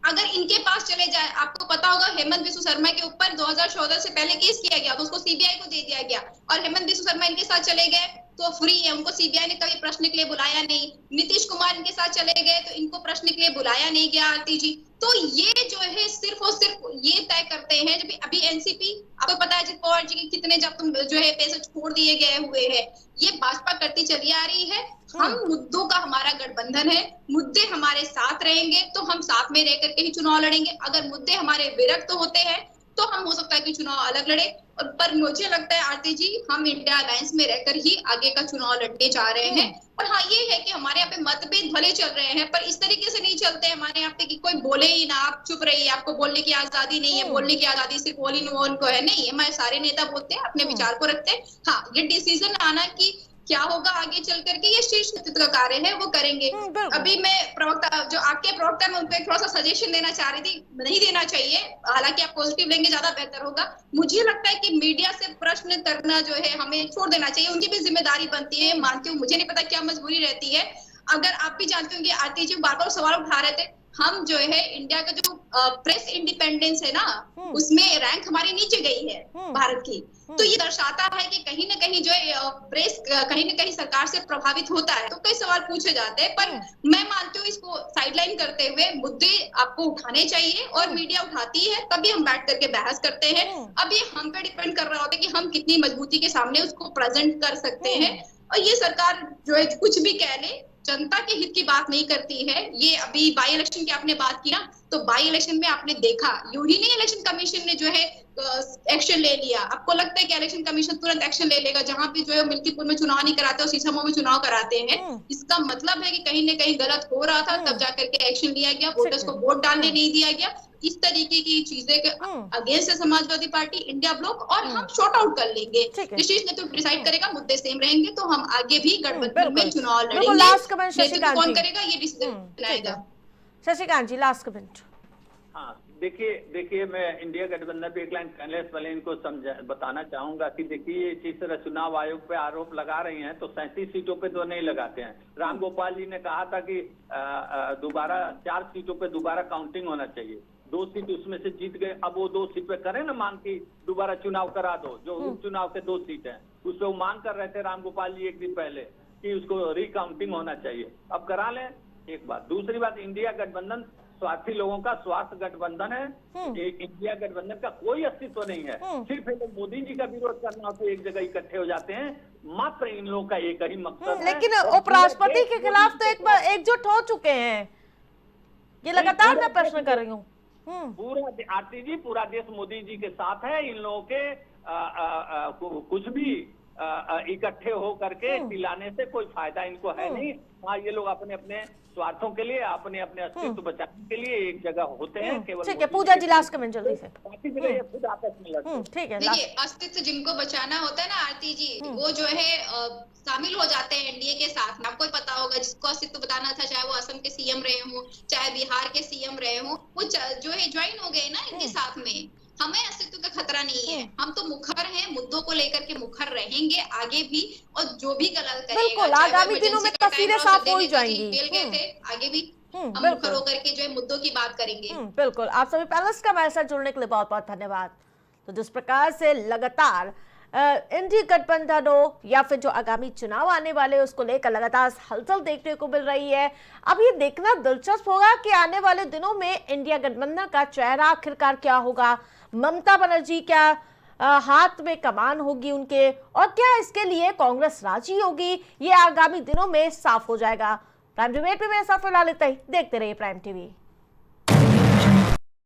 अगर इनके पास चले जाए, आपको पता होगा हेमंत बिस्व शर्मा के ऊपर 2014 से पहले केस किया गया तो उसको सीबीआई को दे दिया गया, और हेमंत बिस्व शर्मा इनके साथ चले गए तो फ्री है, उनको सीबीआई ने कभी प्रश्न के लिए बुलाया नहीं। नीतीश कुमार इनके साथ चले गए तो इनको प्रश्न के लिए बुलाया नहीं गया आरती जी। तो ये जो है सिर्फ और सिर्फ ये तय करते हैं, जब अभी एनसीपी, आपको पता है अजित पवार जी के कितने जब तुम जो है पैसे छोड़ दिए गए हुए हैं, ये भाजपा करती चली आ रही है। हम मुद्दों का हमारा गठबंधन है, मुद्दे हमारे साथ रहेंगे तो हम साथ में रह करके ही चुनाव लड़ेंगे। अगर मुद्दे हमारे विरक्त होते हैं तो हम हो सकता है कि चुनाव अलग लड़े, और पर मुझे लगता है आरती जी हम इंडिया अलायंस में रहकर ही आगे का चुनाव लड़ने जा रहे हैं। और हाँ, ये है कि हमारे यहाँ पे मतभेद भले चल रहे हैं पर इस तरीके से नहीं चलते हमारे यहाँ पे कि कोई बोले ही ना, आप चुप रहिए, आपको बोलने की आजादी नहीं है, बोलने की आजादी सिर्फ ऑल इन वन को है, नहीं, हमारे सारे नेता बोलते हैं, अपने विचार को रखते हैं। हाँ, ये डिसीजन आना कि क्या होगा आगे चल करके ये शीर्ष नेतृत्व का कार्य है, वो करेंगे। अभी मैं प्रवक्ता, जो आपके प्रवक्ता में उनको थोड़ा सा सजेशन देना चाह रही थी, नहीं देना चाहिए, हालांकि आप पॉजिटिव लेंगे ज्यादा बेहतर होगा। मुझे लगता है कि मीडिया से प्रश्न करना जो है हमें छोड़ देना चाहिए, उनकी भी जिम्मेदारी बनती है, मानती हूँ, मुझे नहीं पता क्या मजबूरी रहती है। अगर आप भी जानते होंगे आरती जी, बार बार सवाल उठा रहे थे, हम जो है इंडिया का जो प्रेस इंडिपेंडेंस है ना, उसमें रैंक हमारी नीचे गई है भारत की, तो ये दर्शाता है कि कहीं ना कहीं जो है प्रेस कहीं ना कहीं सरकार से प्रभावित होता है। तो कई सवाल पूछे जाते हैं, पर मैं मानती हूँ इसको साइडलाइन करते हुए मुद्दे आपको उठाने चाहिए, और मीडिया उठाती है तभी हम बैठ करके बहस करते हैं। अब ये हम पे डिपेंड कर रहा होता है कि हम कितनी मजबूती के सामने उसको प्रेजेंट कर सकते हैं। और ये सरकार जो है कुछ भी कह ले, जनता के हित की बात नहीं करती है। ये अभी बाई इलेक्शन की आपने बात की ना, तो बाई इलेक्शन में आपने देखा, यूं ही नहीं इलेक्शन कमीशन ने जो है एक्शन ले लिया। आपको लगता है कि इलेक्शन कमीशन तुरंत एक्शन ले लेगा? जहां पे जो है मिल्कीपुर में चुनाव नहीं कराते और सीसामऊ में चुनाव कराते हैं, इसका मतलब है कि कहीं ना कहीं गलत हो रहा था, तब जाकर के एक्शन लिया गया, वोटर्स को वोट डालने नहीं दिया गया। इस तरीके की चीजें के अगेंस्ट है समाजवादी पार्टी, इंडिया ब्लॉक, और हम शॉर्ट आउट कर लेंगे। शीर्ष नेतृत्व डिसाइड करेगा, मुद्दे सेम रहेंगे तो हम आगे भी गठबंधन में चुनाव लड़ेंगे। नेतृत्व कौन करेगा ये डिसीजन बनाएगा। शशिकांत जी, लास्ट कमेंट। हाँ, देखिए मैं इंडिया गठबंधन पे एक लाइन पहले वाले इनको बताना चाहूंगा कि देखिए जिस तरह चुनाव आयोग पे आरोप लगा रही हैं तो 37 सीटों पे तो नहीं लगाते हैं। राम गोपाल जी ने कहा था कि दोबारा 4 सीटों पे दोबारा काउंटिंग होना चाहिए, 2 सीट उसमें से जीत गए, अब वो 2 सीट पे करें ना मांग की दोबारा चुनाव करा दो, जो उपचुनाव के 2 सीट हैं उस पर वो मांग कर रहे थे राम गोपाल जी एक दिन पहले कि उसको रिकाउंटिंग होना चाहिए, अब करा लें। एक बात, दूसरी बात, इंडिया गठबंधन स्वार्थी लोगों का स्वार्थ गठबंधन है। इंडिया गठबंधन का कोई अस्तित्व नहीं है। सिर्फ मोदी जी का विरोध करना तो एक जगह इकट्ठे हो जाते हैं, मात्र इन लोगों का एक ही मकसद है। लेकिन उपराष्ट्रपति के खिलाफ तो एक बार एकजुट हो चुके हैं, ये लगातार मैं प्रश्न कर रही हूँ। पूरा आरती जी, पूरा देश मोदी जी के साथ है। इन लोगों के कुछ भी इकट्ठे हो करके चिल्लाने से कोई फायदा इनको है नहीं। हाँ, ये लोग अपने अपने स्वार्थों के लिए, अपने अपने अस्तित्व बचाने के लिए एक जगह होते हैं केवल। ठीक है, पूजा जी लास्ट कमेंट जल्दी से। बाकी भी रहिए, खुद आपस में लड़ते। ठीक है, देखिए, अस्तित्व जिनको बचाना होता है ना आरती जी, वो जो है शामिल हो जाते हैं एनडीए के साथ में। आपको पता होगा, जिसको अस्तित्व बताना था, चाहे वो असम के सीएम रहे हो, चाहे बिहार के सीएम रहे हो, वो जो है ज्वाइन हो गए ना इनके साथ में। हमें अस्तित्व का खतरा नहीं है, हम तो मुखर हैं, मुद्दों को लेकर के मुखर रहेंगे आगे भी, और जो भी गलत करेगा, बिल्कुल, आगामी दिनों में तस्वीरें साफ हो ही जाएंगी। जेल गए थे, आगे भी हम मुखर होकर के जो है मुद्दों की बात करेंगे। बिल्कुल, आप सभी पैनलिस्ट का हमारे साथ जुड़ने के लिए बहुत बहुत धन्यवाद। तो जिस प्रकार से लगातार इंडी गठबंधन हो या फिर जो आगामी चुनाव आने वाले उसको लेकर लगातार हलचल देखने को मिल रही है। अब ये देखना दिलचस्प होगा कि आने वाले दिनों में इंडिया गठबंधन का चेहरा आखिरकार क्या होगा। ममता बनर्जी क्या हाथ में कमान होगी उनके, और क्या इसके लिए कांग्रेस राजी होगी, ये आगामी दिनों में साफ हो जाएगा। प्राइम डिबेट में मेरे साथ फिलहाल इतना ही। देखते रहिए प्राइम टीवी।